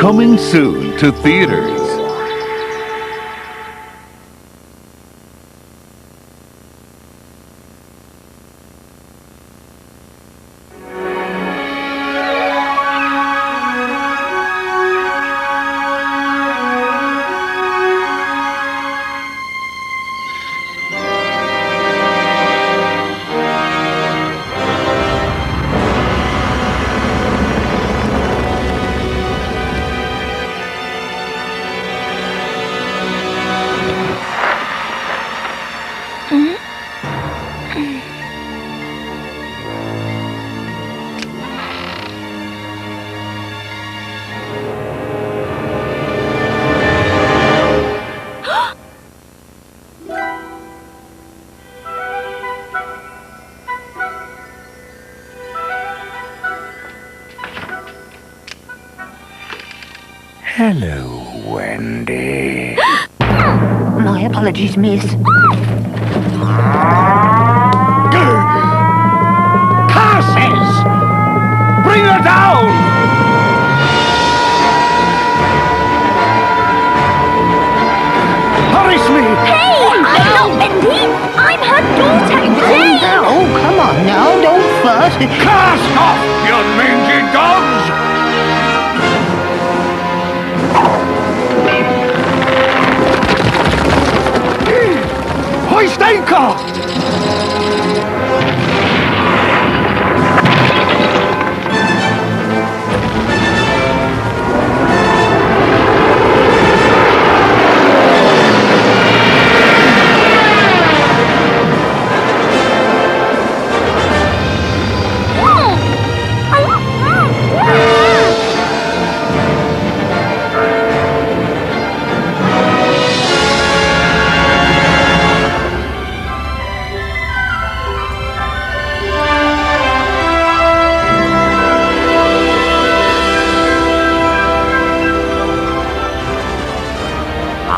Coming soon to theaters. Hello, Wendy. My apologies, miss. Curses! Bring her down! Punish me! Hey! I'm not Wendy! I'm her daughter, Jane! Oh, come on now, don't fuss. Cast off, you mangy dogs! Hoist anchor!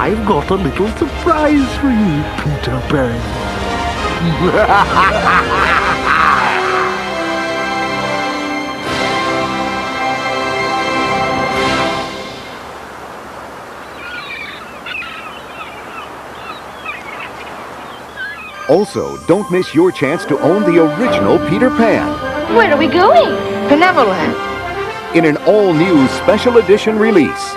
I've got a little surprise for you, Peter Pan. Also, don't miss your chance to own the original Peter Pan Where are we going? Benevolent. in an all-new special edition release.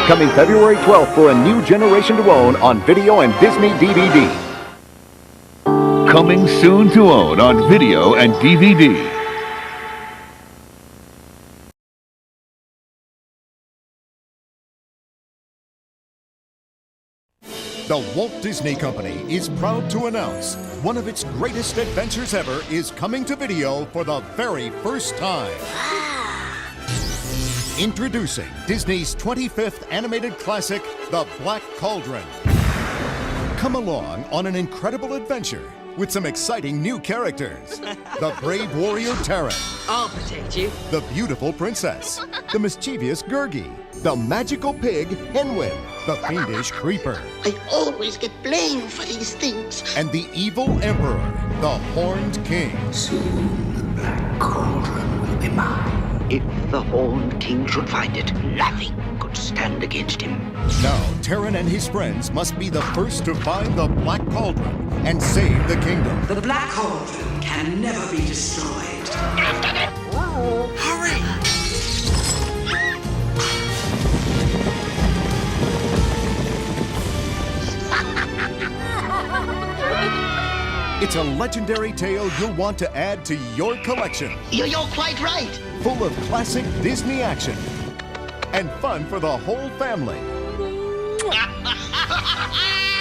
Coming February 12th for a new generation to own on video and Disney DVD. Coming soon to own on video and DVD. The Walt Disney Company is proud to announce one of its greatest adventures ever is coming to video for the very first time. Introducing Disney's 25th animated classic, The Black Cauldron. Come along on an incredible adventure with some exciting new characters. The brave warrior Terran. I'll protect you. The beautiful princess. The mischievous Gurgi. The magical pig Henwin. The fiendish Creeper. I always get blamed for these things. And the evil emperor, the Horned King. Soon the Black Cauldron will be mine. If the Horned King should find it, nothing could stand against him. Now, Terran and his friends must be the first to find the Black Cauldron and save the kingdom. The Black Cauldron can never be destroyed. Hurry! It's a legendary tale you'll want to add to your collection. You're quite right. Full of classic Disney action and fun for the whole family.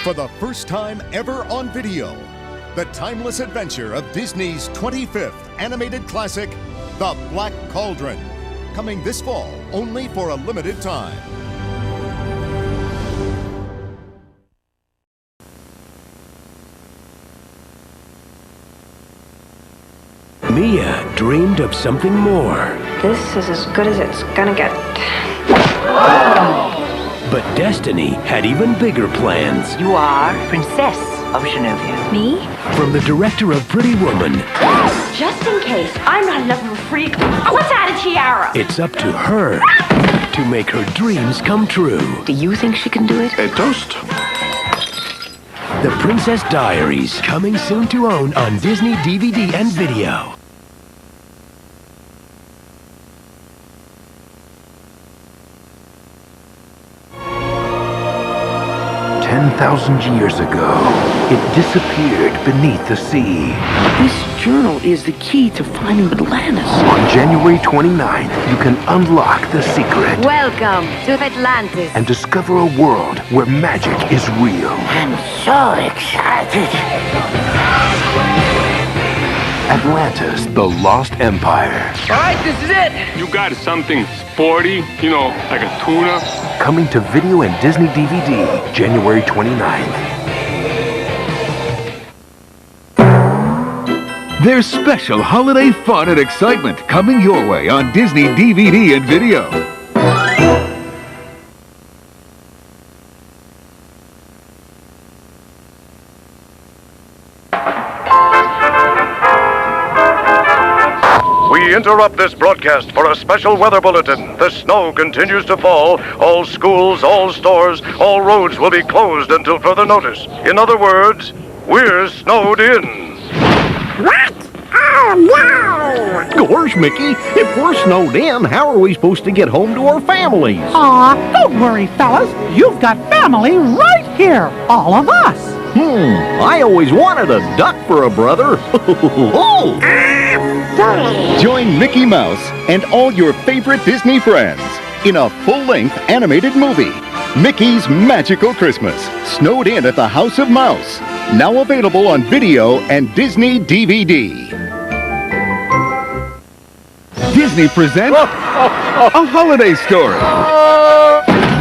For the first time ever on video, the timeless adventure of Disney's 25th animated classic, The Black Cauldron. Coming this fall, only for a limited time. Mia dreamed of something more. This is as good as it's gonna get. But Destiny had even bigger plans. You are Princess of Genovia. Me? From the director of Pretty Woman, Just in case I'm not enough of a freak, what's out of tiara? it's up to her to make her dreams come true. Do you think she can do it? A toast. The Princess Diaries, coming soon to own on Disney DVD and video. 10,000 years ago, it disappeared beneath the sea. This journal is the key to finding Atlantis. On January 29th, you can unlock the secret. Welcome to Atlantis. And discover a world where magic is real. I'm so excited. Atlantis, the Lost Empire. All right, this is it. You got something sporty, you know, like a tuna? Coming to video and Disney DVD, January 29th. There's special holiday fun and excitement coming your way on Disney DVD and video. We interrupt this broadcast for a special weather bulletin. The snow continues to fall. All schools, all stores, all roads will be closed until further notice. In other words, we're snowed in. What? Oh, no! Gosh, Mickey, if we're snowed in, how are we supposed to get home to our families? Aw, don't worry, fellas. You've got family right here. All of us. I always wanted a duck for a brother. Join Mickey Mouse and all your favorite Disney friends in a full-length animated movie, Mickey's Magical Christmas, Snowed In at the House of Mouse. Now available on video and Disney DVD. Disney presents a holiday story.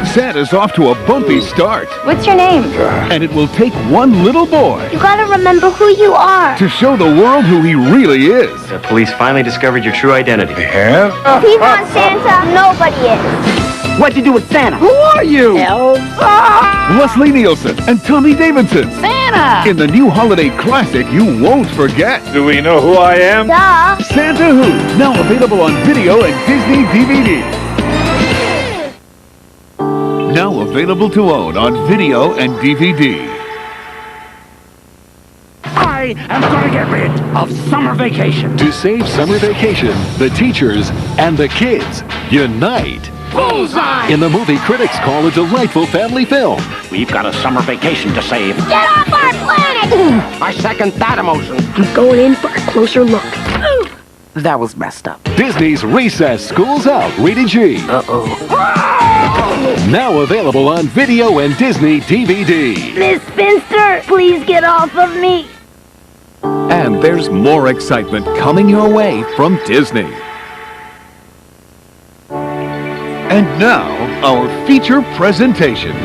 Santa's off to a bumpy start. What's your name? And it will take one little boy You gotta remember who you are. to show the world who he really is. The police finally discovered your true identity. Yeah? He's not Santa. Nobody is. What'd you do with Santa? Who are you? Leslie Nielsen and Tommy Davidson Santa! in the new holiday classic you won't forget. Do we know who I am? Duh. Santa Who, now available on video and Disney DVD. Now available to own on video and DVD. I am gonna get rid of summer vacation. To save summer vacation, the teachers and the kids unite. Bullseye! In the movie critics call a delightful family film. We've got a summer vacation to save. Get off our planet! I second that emotion. I'm going in for a closer look. That was messed up. Disney's Recess School's Out, rated G. Uh-oh. Now available on video and Disney DVD. Miss Spinster, please get off of me. And there's more excitement coming your way from Disney. And now, our feature presentation.